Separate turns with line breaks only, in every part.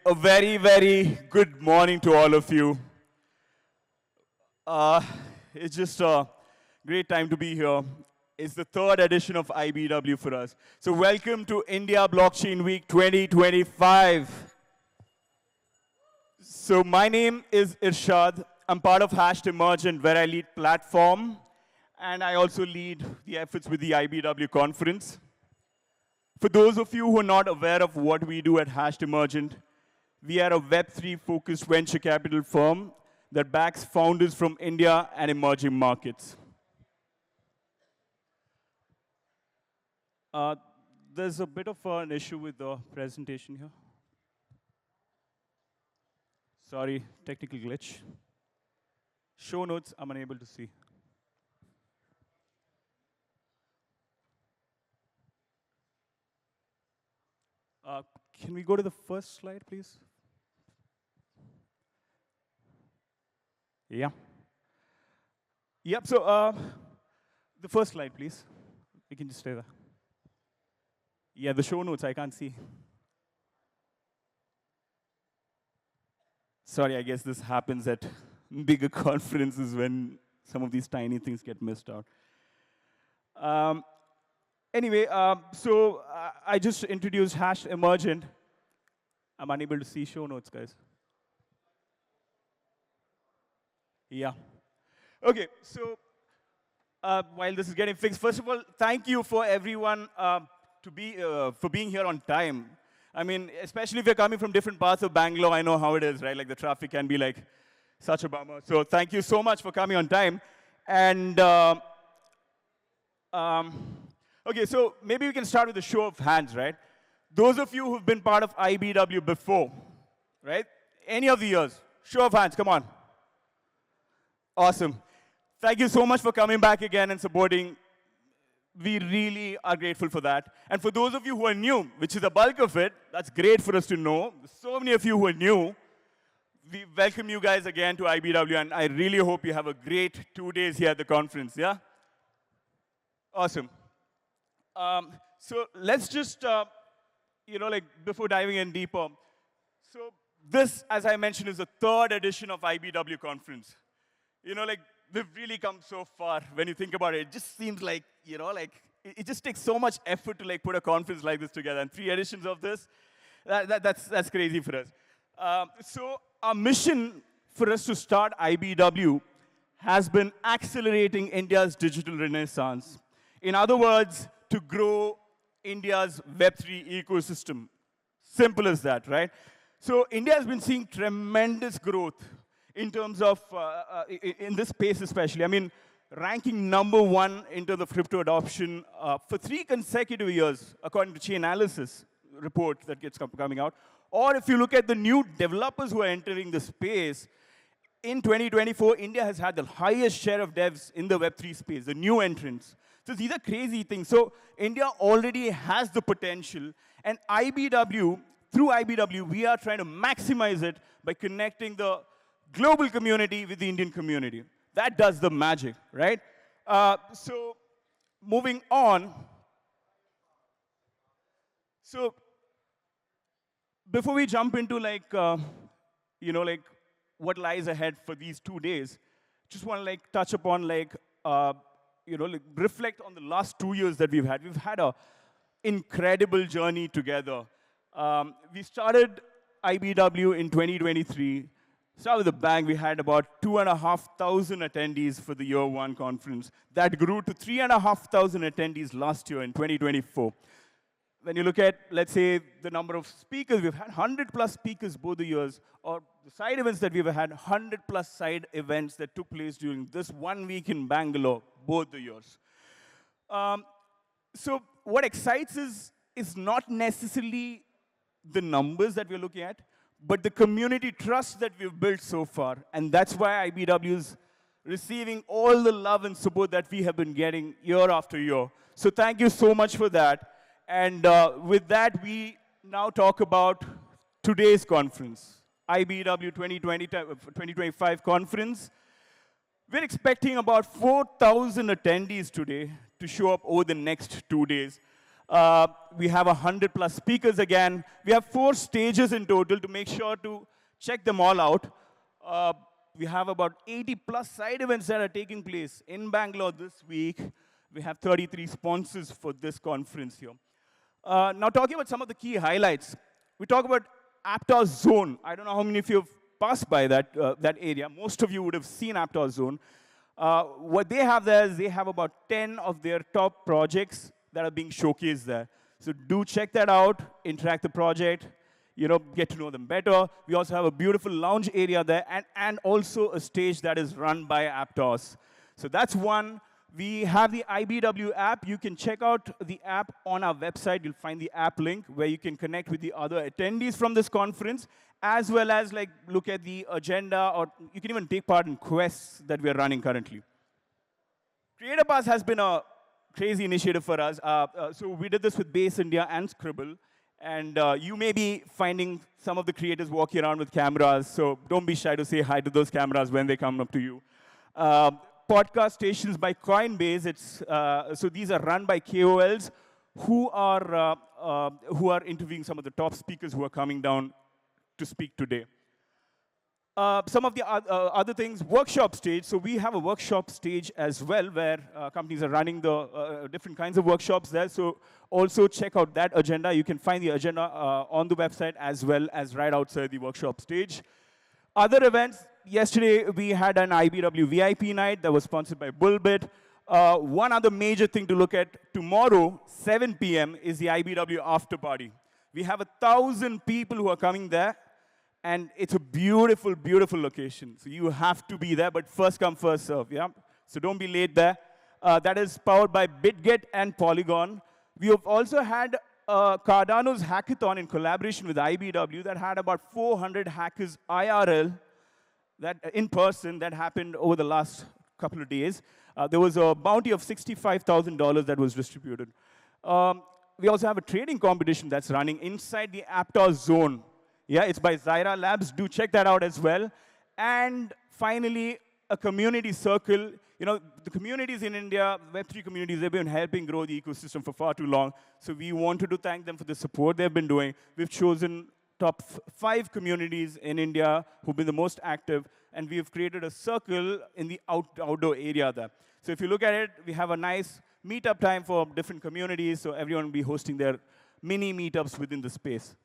A very, very good morning to all of you. Uh, it's just a great time to be here. It's the third edition of IBW for us. So welcome to India Blockchain Week 2025. So my name is Irshad. I'm part of Emergent, where I lead platform, and I also lead the efforts with the IBW conference. For those of you who are not aware of what we do at Emergent, we are a Web3-focused venture capital firm that backs founders from India and emerging markets. There's a bit of an issue with the presentation here. Sorry, technical glitch. Show notes, I'm unable to see. Can we go to the first slide, please? Yeah. Yep, so the first slide, please. You can just stay there. Yeah, the show notes, I can't see. Sorry, I guess this happens at bigger conferences when some of these tiny things get missed out. Anyway, so I just introduced Emergent. I'm unable to see show notes, guys. Yeah. OK, so while this is getting fixed, first of all, thank you for everyone for being here on time. I mean, especially if you're coming from different parts of Bangalore, I know how it is, right? Like, the traffic can be, like, such a bummer. So thank you so much for coming on time. And OK, so maybe we can start with a show of hands, right? Those of you who've been part of IBW before, right? Any of the years, show of hands, come on. Awesome. Thank you so much for coming back again and supporting. We really are grateful for that. And for those of you who are new, which is the bulk of it, that's great for us to know. So many of you who are new, we welcome you guys again to IBW, and I really hope you have a great 2 days here at the conference, yeah? Awesome. So let's just, before diving in deeper, so this, as I mentioned, is the third edition of IBW conference. We've really come so far when you think about it. It just seems like, it just takes so much effort to, put a conference like this together. And 3 editions of this, that's crazy for us. So our mission for us to start IBW has been accelerating India's digital renaissance. In other words, to grow India's Web3 ecosystem. Simple as that, right? So India has been seeing tremendous growth in terms of, in this space especially. I mean, ranking #1 in terms of crypto adoption for 3 consecutive years, according to Chainalysis report that gets coming out. Or if you look at the new developers who are entering the space, in 2024, India has had the highest share of devs in the Web3 space, the new entrants. So these are crazy things. So India already has the potential, and IBW, through IBW, we are trying to maximize it by connecting the global community with the Indian community. That does the magic, right? So moving on. So before we jump into what lies ahead for these 2 days, just want to touch upon reflect on the last 2 years that we've had. We've had an incredible journey together. We started IBW in 2023. Start with a bang. We had about 2,500 attendees for the year 1 conference. That grew to 3,500 attendees last year in 2024. When you look at, let's say, the number of speakers, we've had 100+ speakers both the years, or the side events that we've had, 100+ side events that took place during this 1 week in Bangalore, both the years. So what excites us is not necessarily the numbers that we're looking at, but the community trust that we've built so far. And that's why IBW is receiving all the love and support that we have been getting year after year. So thank you so much for that. And with that, we now talk about today's conference, IBW 2025 conference. We're expecting about 4,000 attendees today to show up over the next 2 days. We have 100+ speakers again. We have 4 stages in total to make sure to check them all out. We have about 80+ side events that are taking place in Bangalore this week. We have 33 sponsors for this conference here. Now talking about some of the key highlights. We talk about Aptos Zone. I don't know how many of you have passed by that area. Most of you would have seen Aptos Zone. What they have there is they have about 10 of their top projects that are being showcased there. So do check that out, interact the project, get to know them better. We also have a beautiful lounge area there and also a stage that is run by Aptos. So that's one. We have the IBW app. You can check out the app on our website. You'll find the app link where you can connect with the other attendees from this conference, as well as look at the agenda, or you can even take part in quests that we are running currently. Creator Pass has been a crazy initiative for us. So we did this with Base India and Scribble. And you may be finding some of the creators walking around with cameras. So don't be shy to say hi to those cameras when they come up to you. Podcast stations by Coinbase. So these are run by KOLs who are interviewing some of the top speakers who are coming down to speak today. Some of the other things, workshop stage. So we have a workshop stage as well where companies are running the different kinds of workshops there. So also check out that agenda. You can find the agenda on the website as well as right outside the workshop stage. Other events, yesterday we had an IBW VIP night that was sponsored by Bullbit. One other major thing to look at tomorrow, 7 p.m., is the IBW after party. We have 1,000 people who are coming there. And it's a beautiful, beautiful location. So you have to be there, but first come, first serve, yeah? So don't be late there. That is powered by BitGet and Polygon. We have also had Cardano's hackathon in collaboration with IBW that had about 400 hackers IRL, that in person, that happened over the last couple of days. There was a bounty of $65,000 that was distributed. We also have a trading competition that's running inside the Aptos Zone. Yeah, it's by Zaira Labs. Do check that out as well. And finally, a community circle. The communities in India, Web3 communities, they've been helping grow the ecosystem for far too long. So we wanted to thank them for the support they've been doing. We've chosen top 5 communities in India who've been the most active, and we've created a circle in the outdoor area there. So if you look at it, we have a nice meetup time for different communities, so everyone will be hosting their mini meetups within the space.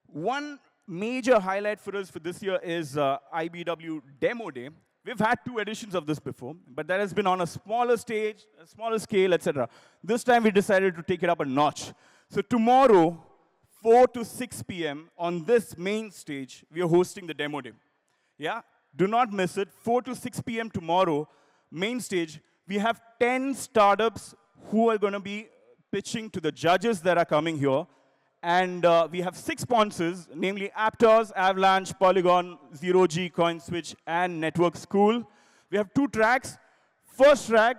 One major highlight for us for this year is IBW Demo Day. We've had 2 editions of this before, but that has been on a smaller stage, a smaller scale, etc. This time we decided to take it up a notch. So tomorrow, 4 to 6 p.m. on this main stage, we are hosting the Demo Day. Yeah? Do not miss it. 4 to 6 p.m. tomorrow, main stage. We have 10 startups who are going to be pitching to the judges that are coming here. And we have 6 sponsors, namely Aptos, Avalanche, Polygon, Zero G, CoinSwitch, and Network School. We have 2 tracks. First track,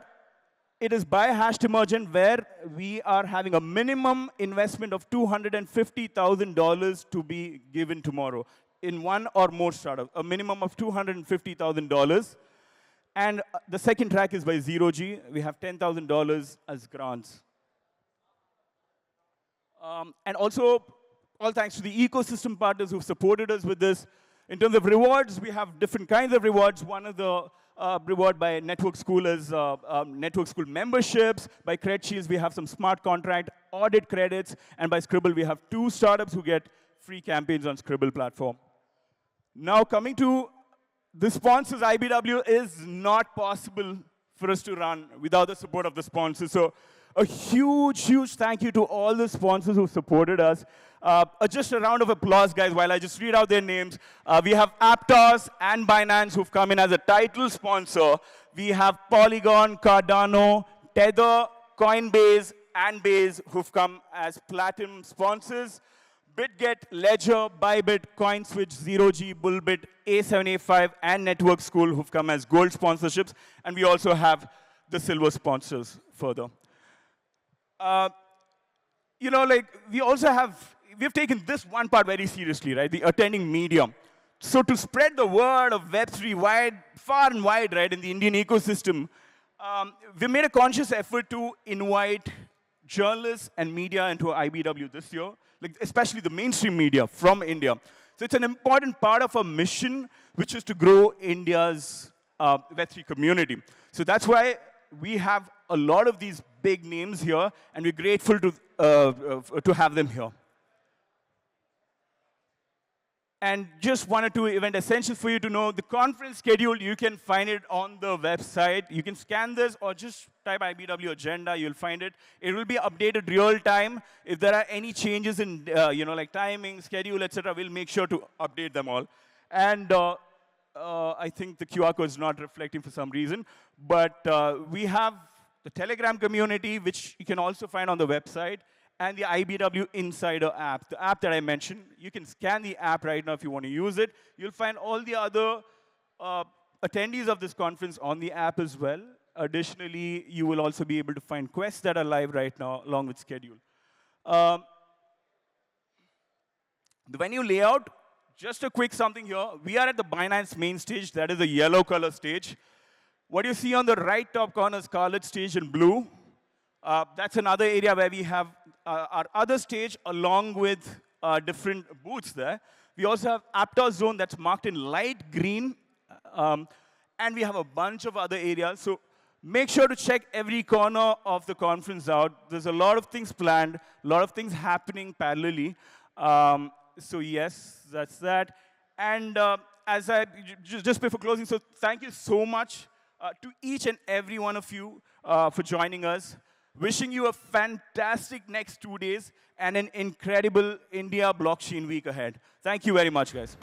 it is by Emergent, where we are having a minimum investment of $250,000 to be given tomorrow in one or more startups, a minimum of $250,000. And the second track is by Zero G. We have $10,000 as grants. And also, all thanks to the ecosystem partners who've supported us with this. In terms of rewards, we have different kinds of rewards. One of the reward by Network School is Network School memberships. By Credit Shields, we have some smart contract audit credits. And by Scribble, we have 2 startups who get free campaigns on Scribble platform. Now, coming to the sponsors, IBW is not possible for us to run without the support of the sponsors. So a huge, huge thank you to all the sponsors who supported us. Just a round of applause, guys, while I just read out their names. We have Aptos and Binance who've come in as a title sponsor. We have Polygon, Cardano, Tether, Coinbase, and Base who've come as platinum sponsors. BitGet, Ledger, Bybit, CoinSwitch, Zero G, Bullbit, A785, and Network School who've come as gold sponsorships. And we also have the silver sponsors further. We've taken this one part very seriously, right? The attending medium. So to spread the word of Web3 far and wide, right, in the Indian ecosystem, We made a conscious effort to invite journalists and media into IBW this year, like especially the mainstream media from India. So it's an important part of our mission, which is to grow India's Web3 community. So that's why we have a lot of these big names here, and we're grateful to have them here. And just one or two event essentials for you to know. The conference schedule, you can find it on the website. You can scan this or just type IBW agenda, you'll find it. It will be updated real time. If there are any changes in like timing, schedule, etc., we'll make sure to update them all. And I think the QR code is not reflecting for some reason. But we have the Telegram community, which you can also find on the website, and the IBW Insider app, the app that I mentioned. You can scan the app right now if you want to use it. You'll find all the other attendees of this conference on the app as well. Additionally, you will also be able to find quests that are live right now, along with schedule. The venue layout, just a quick something here. We are at the Binance main stage. That is the yellow color stage. What you see on the right top corner, scarlet stage in blue, that's another area where we have our other stage along with different booths there. We also have Aptos Zone that's marked in light green. And we have a bunch of other areas. So make sure to check every corner of the conference out. There's a lot of things planned, a lot of things happening parallelly. So yes, that's that. And as I, just before closing, so thank you so much to each and every one of you for joining us. Wishing you a fantastic next 2 days and an incredible India blockchain week ahead. Thank you very much, guys.